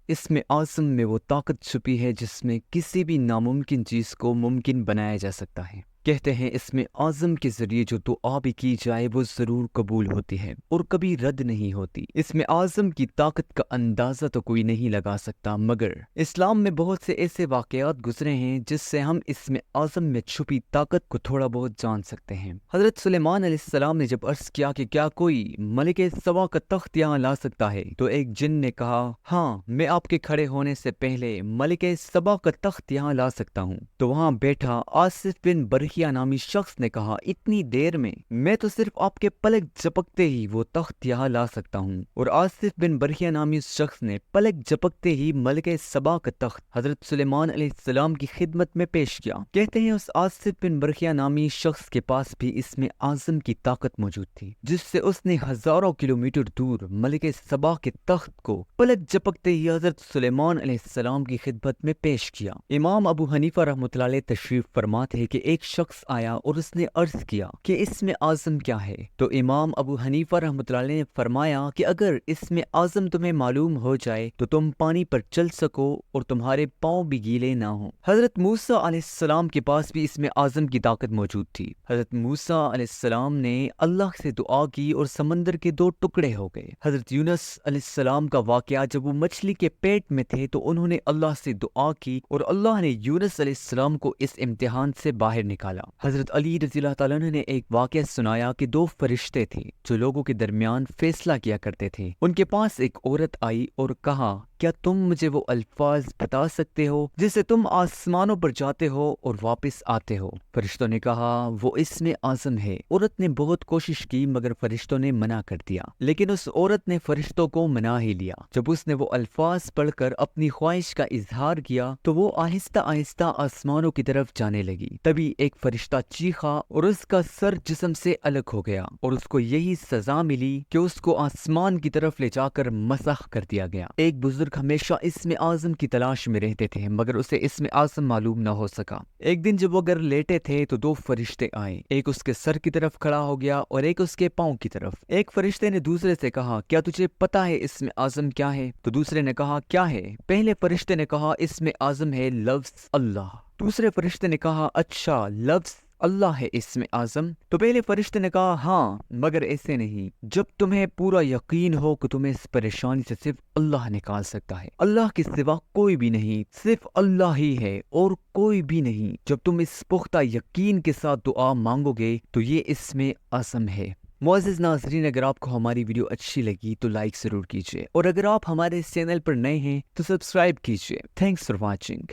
اسم اعظم میں وہ طاقت چھپی ہے جس میں کسی بھی ناممکن چیز کو ممکن بنایا جا سکتا ہے۔ کہتے ہیں اسم اعظم کے ذریعے جو دعا بھی کی جائے وہ ضرور قبول ہوتی ہے اور کبھی رد نہیں ہوتی۔ اسم اعظم کی طاقت کا اندازہ تو کوئی نہیں لگا سکتا، مگر اسلام میں بہت سے ایسے واقعات گزرے ہیں جس سے ہم اسم اعظم میں چھپی طاقت کو تھوڑا بہت جان سکتے ہیں۔ حضرت سلیمان علیہ السلام نے جب عرض کیا کہ کیا کوئی ملک سبا کا تخت یہاں لا سکتا ہے، تو ایک جن نے کہا ہاں، میں آپ کے کھڑے ہونے سے پہلے ملک سبا کا تخت یہاں لا سکتا ہوں۔ تو وہاں بیٹھا آصف بن برخیا نامی شخص نے کہا اتنی دیر میں تو صرف آپ کے پلک جھپکتے ہی وہ تخت یہاں لا سکتا ہوں۔ اور آصف بن برخیا نامی شخص نے پلک جھپکتے ہی ملک سبا کا تخت حضرت سلیمان علیہ السلام کی خدمت میں پیش کیا۔ کہتے ہیں اس آصف بن برخیا نامی شخص کے پاس بھی اسم اعظم کی طاقت موجود تھی، جس سے اس نے ہزاروں کلومیٹر دور ملک سبا کے تخت کو پلک جھپکتے ہی حضرت سلیمان علیہ السلام کی خدمت میں پیش کیا۔ امام ابو حنیفہ رحمۃ اللہ علیہ تشریف فرماتے ہیں کہ ایک شخص آیا اور اس نے عرض کیا کہ اسم اعظم کیا ہے؟ تو امام ابو حنیفہ رحمۃ اللہ علیہ نے فرمایا کہ اگر اسم اعظم تمہیں معلوم ہو جائے تو تم پانی پر چل سکو اور تمہارے پاؤں بھی گیلے نہ ہوں۔ حضرت موسیٰ علیہ السلام کے پاس بھی اسم اعظم کی طاقت موجود تھی۔ حضرت موسیٰ علیہ السلام نے اللہ سے دعا کی اور سمندر کے دو ٹکڑے ہو گئے۔ حضرت یونس علیہ السلام کا واقعہ، جب وہ مچھلی کے پیٹ میں تھے تو انہوں نے اللہ سے دعا کی اور اللہ نے یونس علیہ السلام کو اس امتحان سے باہر نکالا۔ حضرت علی رضی اللہ تعالیٰ عنہ نے ایک واقعہ سنایا کہ دو فرشتے تھے جو لوگوں کے درمیان فیصلہ کیا کرتے تھے۔ ان کے پاس ایک عورت آئی اور کہا کیا تم مجھے وہ الفاظ بتا سکتے ہو جس سے تم آسمانوں پر جاتے ہو اور واپس آتے ہو؟ فرشتوں نے کہا وہ اسم اعظم ہے۔ عورت نے بہت کوشش کی مگر فرشتوں نے منع کر دیا، لیکن اس عورت نے فرشتوں کو منا ہی لیا۔ جب اس نے وہ الفاظ پڑھ کر اپنی خواہش کا اظہار کیا تو وہ آہستہ آہستہ آسمانوں کی طرف جانے لگی۔ تبھی ایک فرشتہ چیخا اور اس کا سر جسم سے الگ ہو گیا اور اس کو یہی سزا ملی کہ اس کو آسمان کی طرف لے جا کر مسخ کر دیا گیا۔ ایک بزرگ ہمیشہ اسم اعظم کی تلاش میں رہتے تھے مگر اسے اسم اعظم معلوم نہ ہو سکا۔ ایک دن جب وہ گھر لیٹے تھے تو دو فرشتے آئے، ایک اس کے سر کی طرف کھڑا ہو گیا اور ایک اس کے پاؤں کی طرف۔ ایک فرشتے نے دوسرے سے کہا کیا تجھے پتا ہے اسم اعظم کیا ہے؟ تو دوسرے نے کہا کیا ہے؟ پہلے فرشتے نے کہا اسم اعظم ہے لفظ اللہ۔ دوسرے فرشتے نے کہا اچھا، لفظ اللہ ہے اسم اعظم؟ تو پہلے فرشتے نے کہا ہاں، مگر ایسے نہیں، جب تمہیں پورا یقین ہو کہ تمہیں اس پریشانی سے صرف اللہ نکال سکتا ہے، اللہ کے سوا کوئی بھی نہیں، صرف اللہ ہی ہے اور کوئی بھی نہیں۔ جب تم اس پختہ یقین کے ساتھ دعا مانگو گے تو یہ اسم اعظم ہے۔ معزز ناظرین، اگر آپ کو ہماری ویڈیو اچھی لگی تو لائک ضرور کیجیے، اور اگر آپ ہمارے چینل پر نئے ہیں تو سبسکرائب کیجیے۔ Thanks for watching.